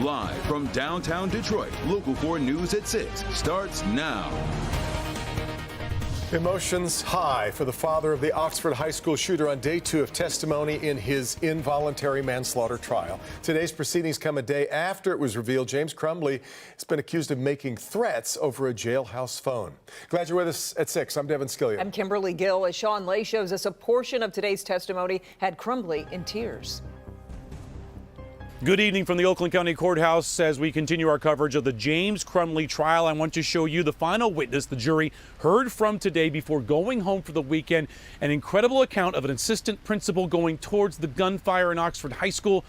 Live from downtown Detroit, Local 4 News at 6 starts now. Emotions high for the father of the Oxford High School shooter on day 2 of testimony in his involuntary manslaughter trial. Today's proceedings come a day after it was revealed James Crumbley has been accused of making threats over a jailhouse phone. Glad you're with us at 6. I'm Devin Skillion. I'm Kimberly Gill. As Sean Lay shows us, a portion of today's testimony had Crumbley in tears. Good evening from the Oakland County Courthouse. As we continue our coverage of the James Crumbley trial, I want to show you the final witness the jury heard from today before going home for the weekend. An incredible account of an assistant principal going towards the gunfire in Oxford High School,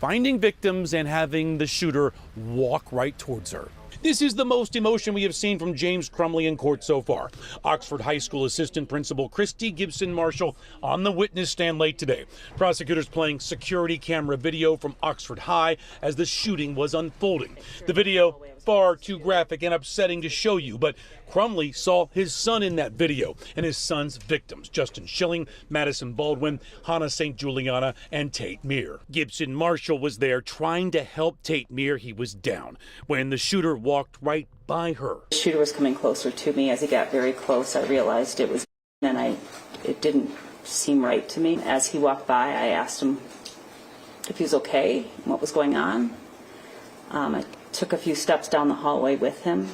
finding victims and having the shooter walk right towards her. This is the most emotion we have seen from James Crumbley in court so far. Oxford High School Assistant Principal Christy Gibson Marshall on the witness stand late today. Prosecutors playing security camera video from Oxford High as the shooting was unfolding. The video far too graphic and upsetting to show you, but Crumbley saw his son in that video and his son's victims, Justin Schilling, Madison Baldwin, Hannah St. Juliana, and Tate Meir. Gibson Marshall was there trying to help Tate Meir. He was down when the shooter walked right by her. The shooter was coming closer to me. As he got very close, I realized it was, and it didn't seem right to me. As he walked by, I asked him if he was okay, what was going on. I took a few steps down the hallway with him.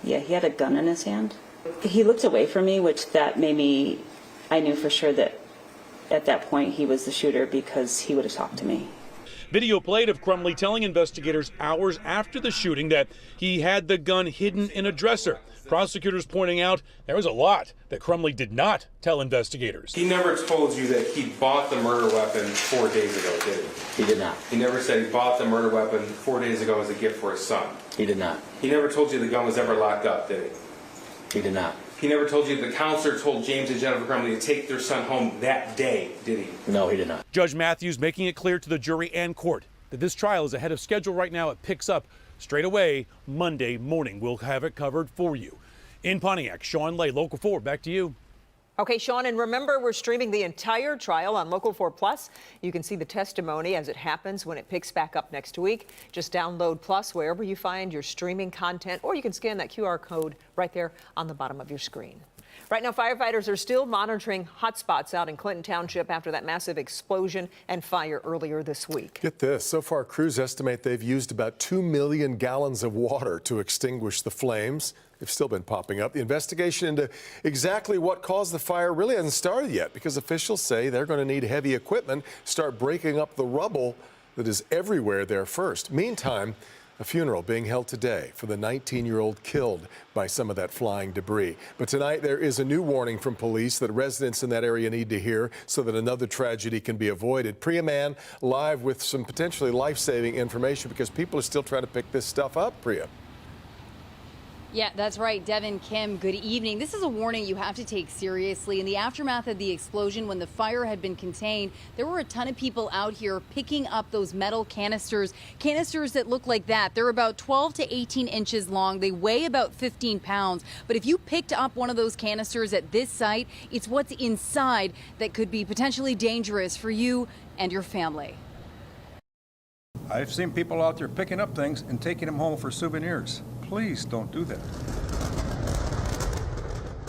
Yeah, he had a gun in his hand. He looked away from me, which that made me, I knew for sure that at that point he was the shooter because he would have talked to me. Video played of Crumbley telling investigators hours after the shooting that he had the gun hidden in a dresser. Prosecutors pointing out there was a lot that Crumbley did not tell investigators. He never told you that he bought the murder weapon 4 days ago, did he? He did not. He never said he bought the murder weapon 4 days ago as a gift for his son. He did not. He never told you the gun was ever locked up, did he? He did not. He never told you the counselor told James and Jennifer Crumbley to take their son home that day, did he? No, he did not. Judge Matthews making it clear to the jury and court that this trial is ahead of schedule right now. It picks up straight away Monday morning. We'll have it covered for you. In Pontiac, Sean Lay, Local 4, back to you. Okay, Sean, and remember, we're streaming the entire trial on Local 4 Plus. You can see the testimony as it happens when it picks back up next week. Just download Plus wherever you find your streaming content, or you can scan that QR code right there on the bottom of your screen. Right now, firefighters are still monitoring hotspots out in Clinton Township after that massive explosion and fire earlier this week. Get this. So far, crews estimate they've used about 2 million gallons of water to extinguish the flames. They've still been popping up. The investigation into exactly what caused the fire really hasn't started yet because officials say they're going to need heavy equipment to start breaking up the rubble that is everywhere there first. Meantime, a funeral being held today for the 19-year-old killed by some of that flying debris. But tonight there is a new warning from police that residents in that area need to hear so that another tragedy can be avoided. Priya Mann live with some potentially life-saving information because people are still trying to pick this stuff up, Priya. Yeah, that's right. Devin, Kim, good evening. This is a warning you have to take seriously. In the aftermath of the explosion, when the fire had been contained, there were a ton of people out here picking up those metal canisters that look like that. They're about 12 to 18 inches long. They weigh about 15 pounds. But if you picked up one of those canisters at this site, it's what's inside that could be potentially dangerous for you and your family. I've seen people out there picking up things and taking them home for souvenirs. Please don't do that.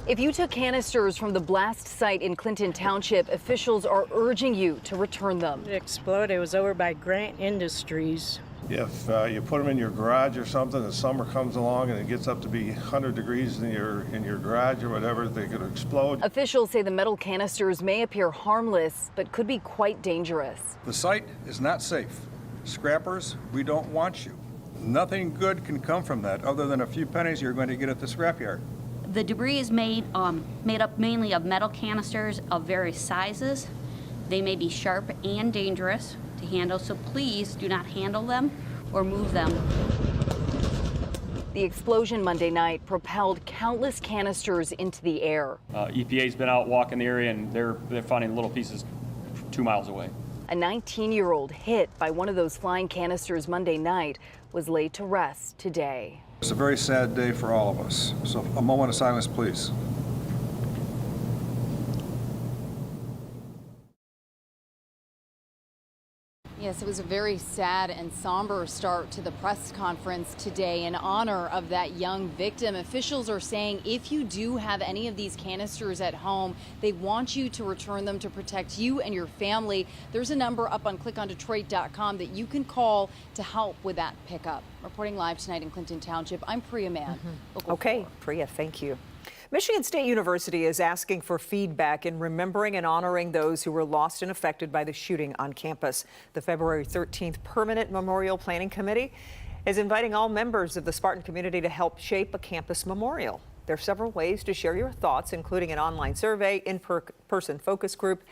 If you took canisters from the blast site in Clinton Township, officials are urging you to return them. It exploded. It was over by Grant Industries. If you put them in your garage or something, the summer comes along and it gets up to be 100 degrees in your garage or whatever, they could explode. Officials say the metal canisters may appear harmless, but could be quite dangerous. The site is not safe. Scrappers, we don't want you. Nothing good can come from that other than a few pennies you're going to get at the scrapyard. The debris is made up mainly of metal canisters of various sizes. They may be sharp and dangerous to handle, so please do not handle them or move them. The explosion Monday night propelled countless canisters into the air. EPA's been out walking the area and they're finding little pieces 2 miles away. A 19-year-old hit by one of those flying canisters Monday night was laid to rest today. It's a very sad day for all of us. So a moment of silence, please. Yeah, Yes, it was a very sad and somber start to the press conference today in honor of that young victim. Officials are saying if you do have any of these canisters at home, they want you to return them to protect you and your family. There's a number up on clickondetroit.com that you can call to help with that pickup. Reporting live tonight in Clinton Township, I'm Priya Mann. Okay, Priya, thank you. Michigan State University is asking for feedback in remembering and honoring those who were lost and affected by the shooting on campus. The February 13th Permanent Memorial Planning Committee is inviting all members of the Spartan community to help shape a campus memorial. There are several ways to share your thoughts, including an online survey, in-person focus group,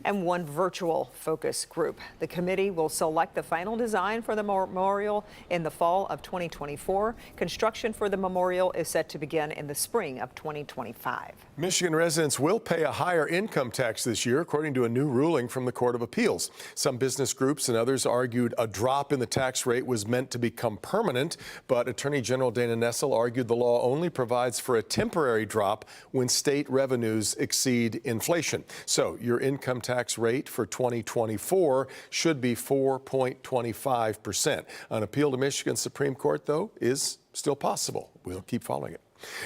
and one virtual focus group. The committee will select the final design for the memorial in the fall of 2024. Construction for the memorial is set to begin in the spring of 2025. Michigan residents will pay a higher income tax this year, according to a new ruling from the Court of Appeals. Some business groups and others argued a drop in the tax rate was meant to become permanent, but Attorney General Dana Nessel argued the law only provides for a temporary drop when state revenues exceed inflation. So your income tax rate for 2024 should be 4.25%. An appeal to Michigan Supreme Court, though, is still possible. We'll keep following it.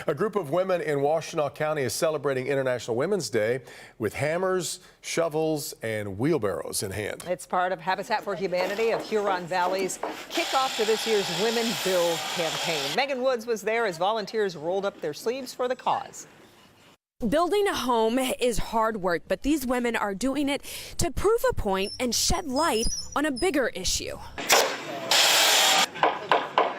A group of women in Washtenaw County is celebrating International Women's Day with hammers, shovels, and wheelbarrows in hand. It's part of Habitat for Humanity of Huron Valley's kickoff to this year's Women Build campaign. Megan Woods was there as volunteers rolled up their sleeves for the cause. Building a home is hard work, but these women are doing it to prove a point and shed light on a bigger issue.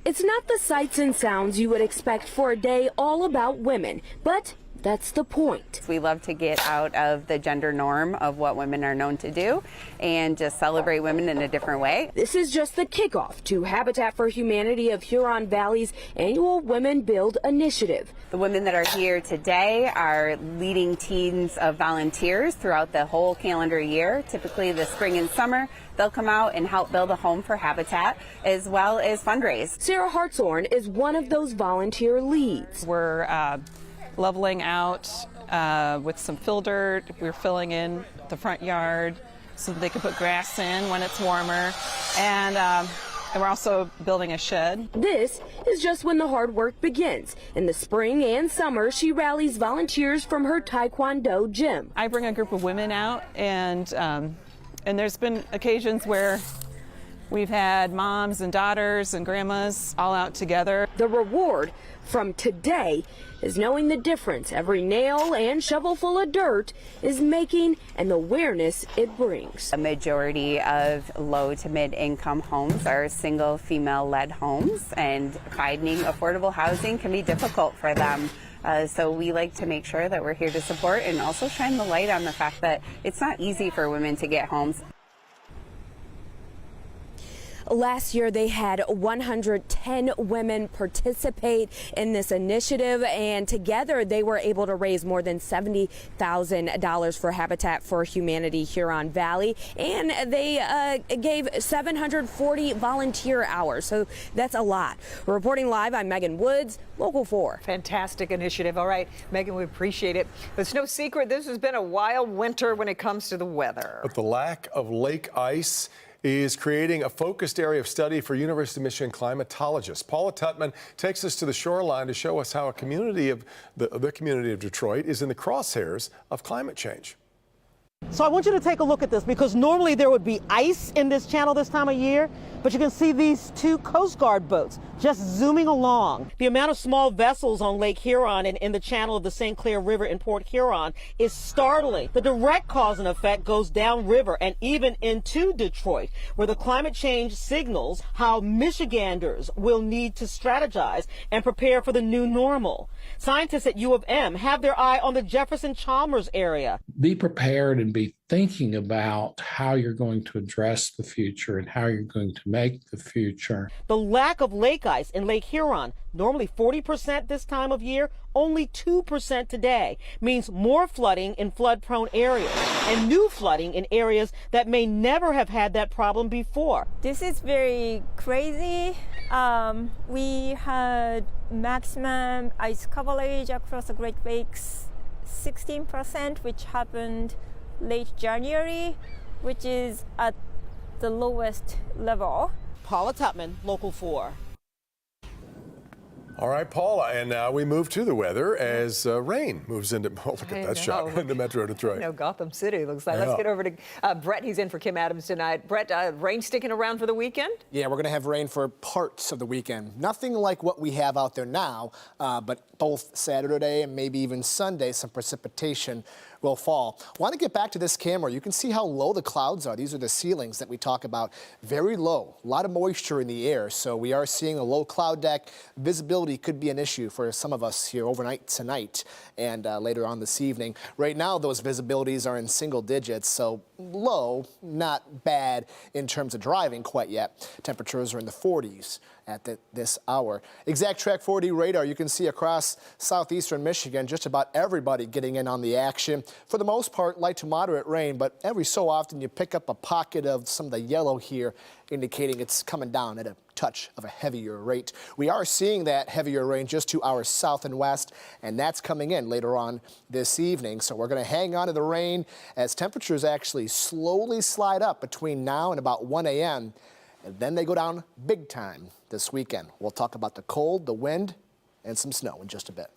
It's not the sights and sounds you would expect for a day all about women, but that's the point. We love to get out of the gender norm of what women are known to do and just celebrate women in a different way. This is just the kickoff to Habitat for Humanity of Huron Valley's annual Women Build initiative. The women that are here today are leading teams of volunteers throughout the whole calendar year. Typically the spring and summer, they'll come out and help build a home for Habitat as well as fundraise. Sarah Hartshorn is one of those volunteer leads. We're leveling out with some fill dirt. We're filling in the front yard so that they can put grass in when it's warmer. And we're also building a shed. This is just when the hard work begins. In the spring and summer, she rallies volunteers from her Taekwondo gym. I bring a group of women out, and there's been occasions where we've had moms and daughters and grandmas all out together. The reward from today is knowing the difference every nail and shovelful of dirt is making and the awareness it brings. A majority of low to mid-income homes are single female-led homes, and finding affordable housing can be difficult for them. So we like to make sure that we're here to support and also shine the light on the fact that it's not easy for women to get homes. Last year, they had 110 women participate in this initiative, and together they were able to raise more than $70,000 for Habitat for Humanity Huron Valley, and they gave 740 volunteer hours, so that's a lot. Reporting live, I'm Megan Woods, Local 4. Fantastic initiative. All right, Megan, we appreciate it. It's no secret this has been a wild winter when it comes to the weather. But the lack of lake ice is creating a focused area of study for University of Michigan climatologists. Paula Tutman takes us to the shoreline to show us how a community of the community of Detroit is in the crosshairs of climate change. So I want you to take a look at this, because normally there would be ice in this channel this time of year, but you can see these two Coast Guard boats just zooming along. The amount of small vessels on Lake Huron and in the channel of the St. Clair River in Port Huron is startling. The direct cause and effect goes downriver and even into Detroit, where the climate change signals how Michiganders will need to strategize and prepare for the new normal. Scientists at U of M have their eye on the Jefferson-Chalmers area. Be prepared and be thinking about how you're going to address the future and how you're going to make the future. The lack of lake ice in Lake Huron, normally 40% this time of year, only 2% today, means more flooding in flood-prone areas and new flooding in areas that may never have had that problem before. This is very crazy. We had maximum ice coverage across the Great Lakes 16%, which happened late January, which is at the lowest level. Paula Tutman, Local 4. All right, Paula, and now we move to the weather as rain moves into, oh, look at that shot, into Metro Detroit. Gotham City looks like. Yeah. Let's get over to Brett. He's in for Kim Adams tonight. Brett, rain sticking around for the weekend? Yeah, we're going to have rain for parts of the weekend. Nothing like what we have out there now, but both Saturday and maybe even Sunday, some precipitation will fall. I want to get back to this camera. You can see how low the clouds are. These are the ceilings that we talk about. Very low. A lot of moisture in the air, so we are seeing a low cloud deck. Visibility could be an issue for some of us here overnight tonight and later on this evening. Right now, those visibilities are in single digits, so low, not bad in terms of driving quite yet. Temperatures are in the 40s at this hour. Exact Track 4D radar, you can see across southeastern Michigan, just about everybody getting in on the action. For the most part, light to moderate rain, but every so often you pick up a pocket of some of the yellow here, indicating it's coming down at a touch of a heavier rate. We are seeing that heavier rain just to our south and west, and that's coming in later on this evening. So we're going to hang on to the rain as temperatures actually slowly slide up between now and about 1 a.m., and then they go down big time this weekend. We'll talk about the cold, the wind, and some snow in just a bit.